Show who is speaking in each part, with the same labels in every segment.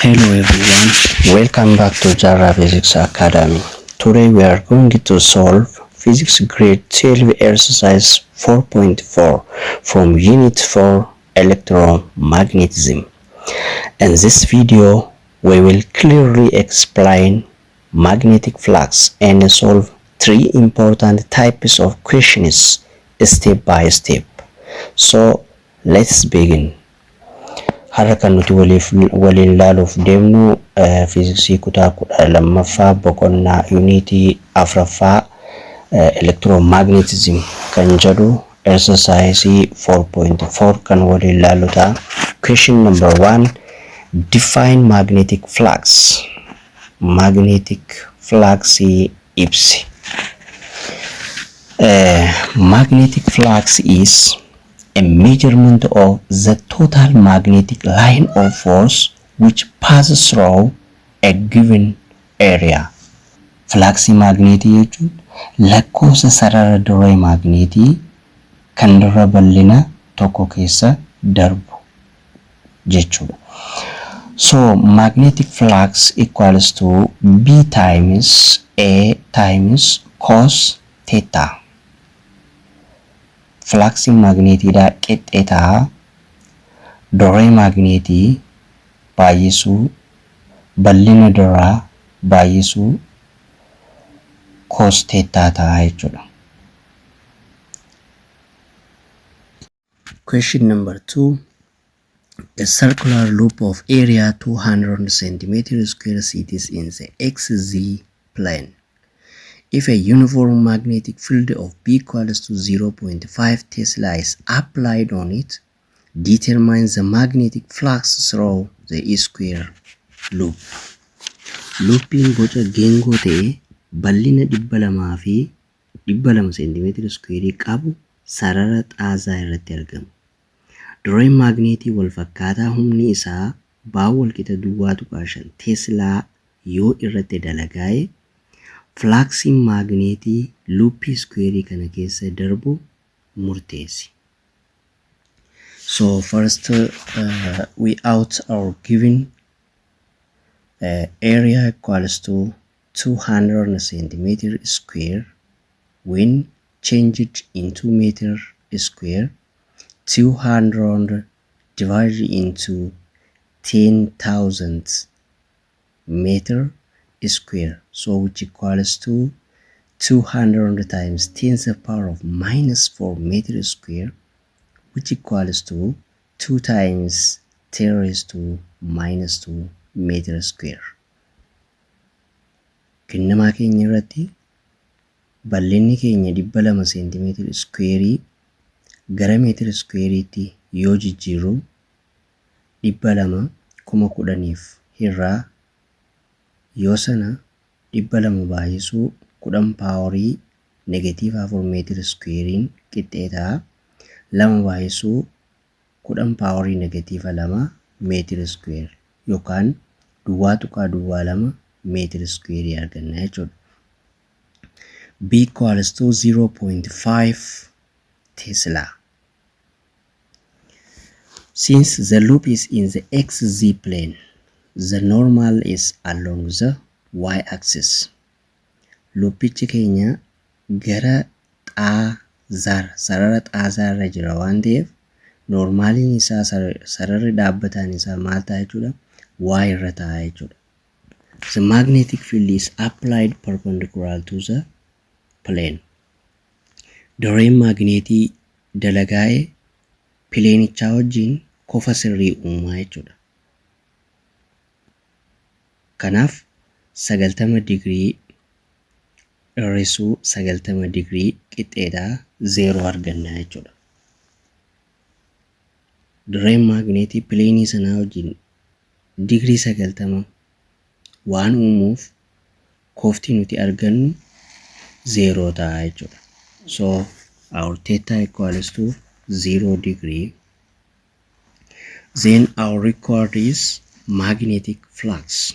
Speaker 1: Hello everyone, welcome back to Jara Physics Academy. Today we are going to solve Physics Grade 12 Exercise 4.4 from Unit 4 Electromagnetism. In this video, we will clearly explain magnetic flux and solve three important types of questions step by step. So let's begin. Har'a kan nuti waliin ilaaluuf deemnu fiiziksii kutaa 12ffaa boqonnaa yuunitii 4ffaa electromagnetism kan jedhu exercise 4.4 kan waliin ilaalu ta'a. Question number 1, define magnetic flux. Magnetic flux ibsi. Magnetic flux is a measurement of the total magnetic line of force which passes through a given area. Flux magnetii jechuun lakkoofsa sarara dirree magnetii kan dirra bal'ina tokko keessa darbu jechuudha. So magnetic flux equals to B times A times cos theta. Flux magnetiidha qixxeetaa dirree magnetii baay'isuu bal'ina dirraa baay'isuu cos theta ta'a jechuudha. Question number 2, a circular loop of area 200 centimeters square sits in the XZ plane. If a uniform magnetic field of B equals to 0.5 Tesla is applied on it, determine the magnetic flux through the square loop. Looping boca geengoo ta'e bal'ina 200 fi 200 centimeter square qabu sarara xaazaa irratti argama. Dirreen magnetii wal fakkaataa humni isaa baawwa walqixa duwwaa tuqaa 5 Tesla yoo irratti dalagaa'e flux magnetii loopii square kana keessa darbu murteessi. So first we out our given area equals to 200 centimeter square. When changed into meter square, 200 divided into 10,000 meter square, so which equals to 200 times 10 to the power of minus 4 meter square, which equals to 2 times 10 raised to minus 2 meter square. Kennamaa keenya irratti bal'inni keenya 200 centimeter square gara meter square yoo jijjiirru 200 10,000 irraa yoo sana 200 baay'isuu 10 paaworii negative 4 meter square qixxeetaa 2 baay'isuu 10 paaworii negative 2 meter square yookaan duwwaa tuqaa duwwaa 2 meter square arganna jechuudha. B equals to 0.5 Tesla. Since the loop is in the XZ plane, the normal is along the y-axis. Loopichi keenya gara sarara xaazaarra jira waan ta'eef normaaliin isaa sararri dhaabbataan isaa maal ta'a jechuudha? Y irra ta'a jechuudha. The magnetic field is applied perpendicular to the plane. Dirreen magnetii dalagaa'ee pileenichaa wajjin kofa sirrii uumaa jechuudha. Kanaaf 90 degree irrisuu 90 degree qixxeetaa 0 arganna jechuudha. Dirreen magnetii pileenii sanaa wajjin degree 90 waan uumuuf kofti nuti argannu 0 ta'a jechuudha. So our theta equals to 0 degree. Then our record is magnetic flux.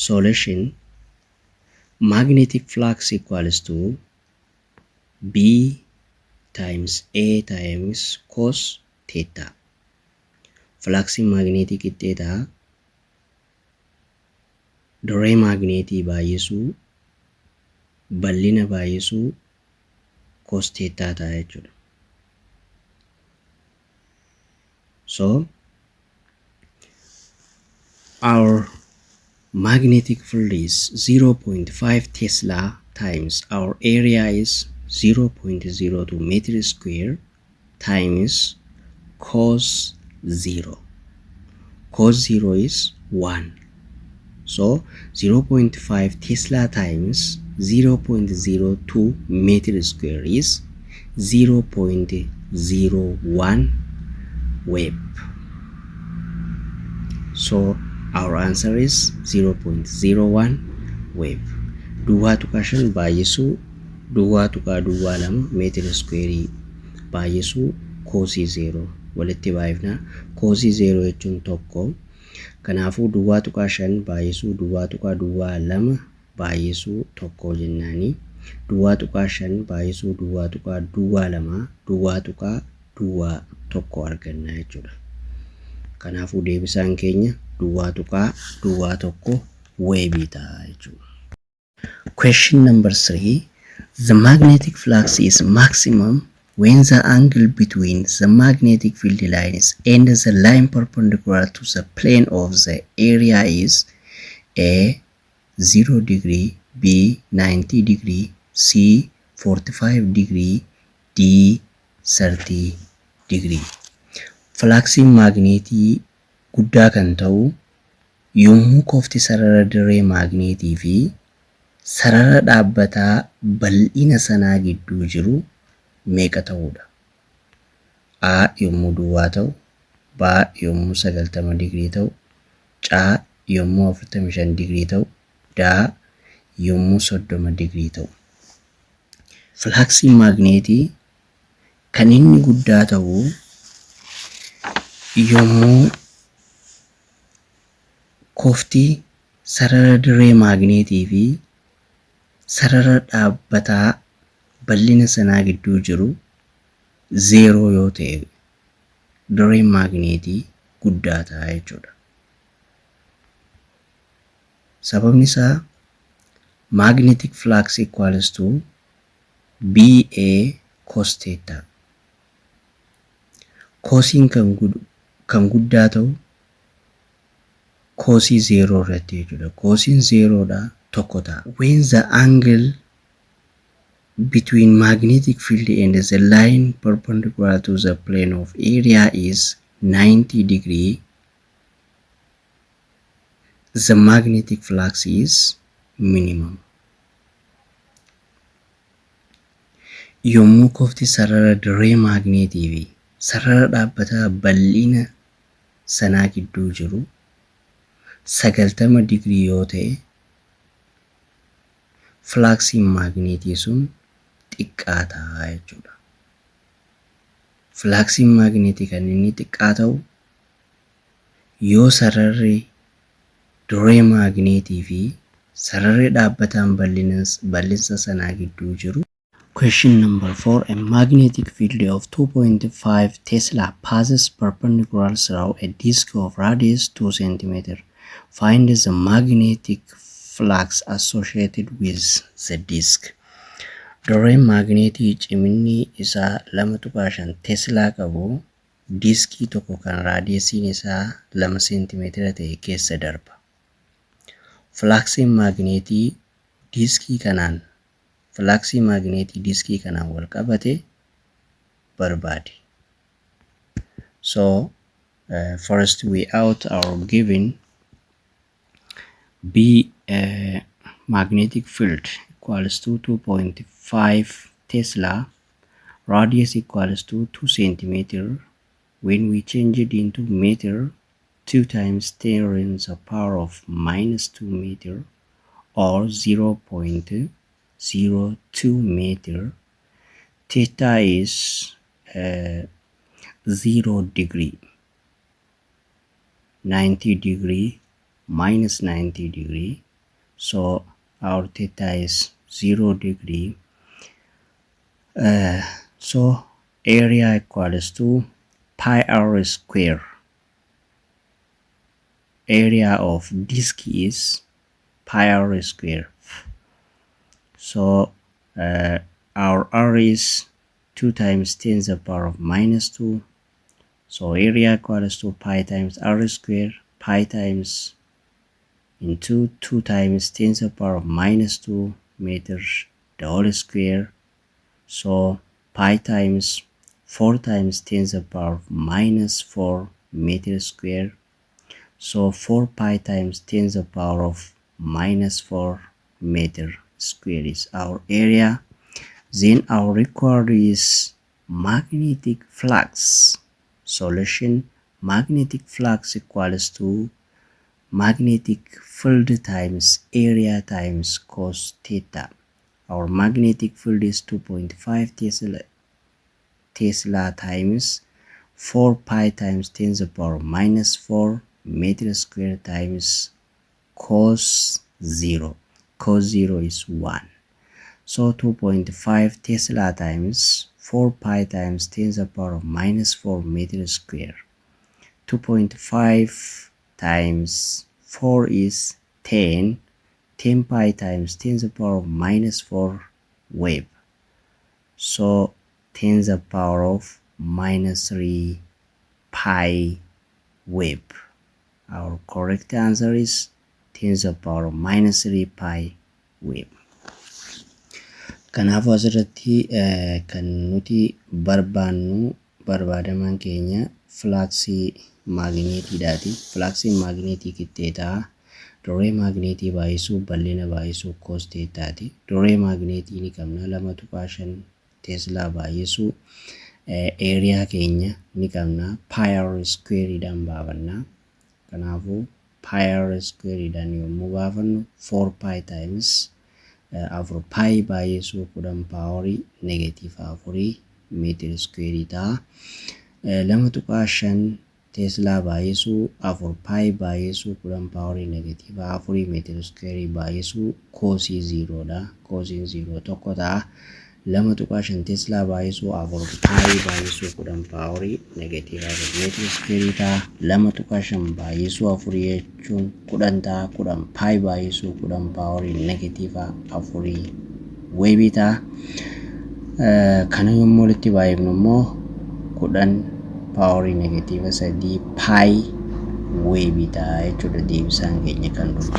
Speaker 1: Solution: magnetic flux equals to B times A times cos theta. Flux magnetic theta dirree maagneetii baay'isuu bal'ina baay'isuu cos theta ta'a jechuudha. So our magnetic field is 0.5 Tesla times our area is 0.02 meter square times cos 0. Cos 0 is 1. So 0.5 Tesla times 0.02 meter square is 0.01 wave. So our answer is 0.01 wave. Duwwaa tuqaa 5 baay'isuu duwwaa tuqaa duwwaa 2 meetira square baay'isuu cosii 0 walitti baay'ifna. Cosii 0 jechuun tokko. Kanaafuu duwwaa tuqaa 5 baay'isuu duwwaa tuqaa duwwaa 2 baay'isuu tokko jennaani. Duwwaa tuqaa 5 baay'isuu duwwaa tuqaa duwwaa 2 duwwaa tuqaa duwwaa tokko arganna jechuudha. Kanaafuu deebisaan keenya duwwaa tuqaa duwwaa tokko weebii ta'a jechuudha. Question number 3. The magnetic flux is maximum when the angle between the magnetic field lines and the line perpendicular to the plane of the area is A 0 degree, B 90 degree, C 45 degree, D 30 degree. Flaksiin maagneetii guddaa kan ta'u yommuu qofti sarara dirree maagneetii fi sarara dhaabbataa bal'ina sanaa gidduu jiru meeqa ta'uudha? A yommuu duwwaa ta'u, B yommuu 90 degree ta'u, C yommuu 45 degree ta'u, D yommuu 30 degree ta'u. Flaksiin maagneetii kan inni guddaa ta'u yommuu qofti sarara dirree maagneetii fi sarara dhaabbataa bal'ina sanaa gidduu jiru 0 yoo ta'e dirreen maagneetii guddaa ta'a jechuudha. Sababni isaa magnetic flux equals to BA cos theta. Cosiin kan guddaa ta'u cosii 0 irratti jechuudha. Cosiin 0 dha tokko ta'a. When the angle between magnetic field and the line perpendicular to the plane of area is 90 degree, the magnetic flux is minimum. Yommuu qofti sarara dirree maagneetii fi sarara dhaabbataa bal'ina sanaa gidduu jiru 90 degree yoo ta'e flaksiin maagneetii sun xiqqaa ta'a jechuudha. Flaksiin maagneetii kan inni xiqqaa ta'u yoo sararri dirree maagneetii fi sararri dhaabbataan bal'insa sanaa gidduu jiru. Question number 4. A magnetic field of 2.5 Tesla passes perpendicular through a disk of radius 2 cm. Find the magnetic flux associated with the disk. Dirreen maagneetii ciminni isaa 2.5 Tesla qabu diskii tokko kan raadiyesiin isaa 2 cm ta'e keessa darba. Flaksiin maagneetii diskii kanaan wal qabate barbaade. So first we out our given B magnetic field equals to 2.5 Tesla, radius equals to 2 centimeter. When we change it into meter, 2 times 10 raised to the power of -2 meter or 0.02 meter. Theta is 0 degree, 90 degree minus 90 degree. So our theta is 0 degree. So area equals to pi r square. Area of disk is pi r square. So our r is 2 times 10 to the power of minus 2. So area equals to pi times r square, pi times into 2 times 10 to the power of minus 2 meters the whole square. So pi times 4 times 10 to the power of minus 4 meters square. So 4 pi times 10 to the power of minus 4 meter square is our area. Then our required is magnetic flux. Solution: magnetic flux equals to magnetic field times area times cos theta. Our magnetic field is 2.5 Tesla times 4 pi times 10 to the power minus 4 meter square times cos 0. Cos 0 is 1. So 2.5 Tesla times 4 pi times 10 to the power minus 4 meter square. 2.5 times 4 is 10. 10 pi times 10 to the power minus 4 wave. So 10 to the power of minus 3 pi wave. Our correct answer is 10 to the power minus 3 pi wave. Kanaafuu asirratti kan nuti barbaadaman keenya flaksii maagneetiidhaati. Flaksiin maagneetii qixxeetaa dirree maagneetii baay'isuu bal'ina baay'isuu cos thetaati. Dirree maagneetii ni qabna 2.5 Tesla baay'isuu area keenya ni qabna pi r square dhaan baafanna. Kanaafuu pi r square dhaan yommuu baafannu 4 pi times afur pi baay'isuu 10 power negative 4 meter square ta'a. 2.5 Tesla baay'isuu afur pi baay'isuu 10 power negative 4 meter square baay'isuu cos 0 dha. Cos 0 tokko ta'a. 2.5 Tesla baay'isuu afur pi baay'isuu 10 power negative 4 meter square ta'a. 2.5 baay'isuu afur jechuun 10 ta'a. 10 pi baay'isuu 10 power negative 4 wave ta'a. Kana yommuu walitti baay'ifnu immoo 10 power negative 3 pi wave ta'a jechuudha. Deebisaan keenya kan dhufu.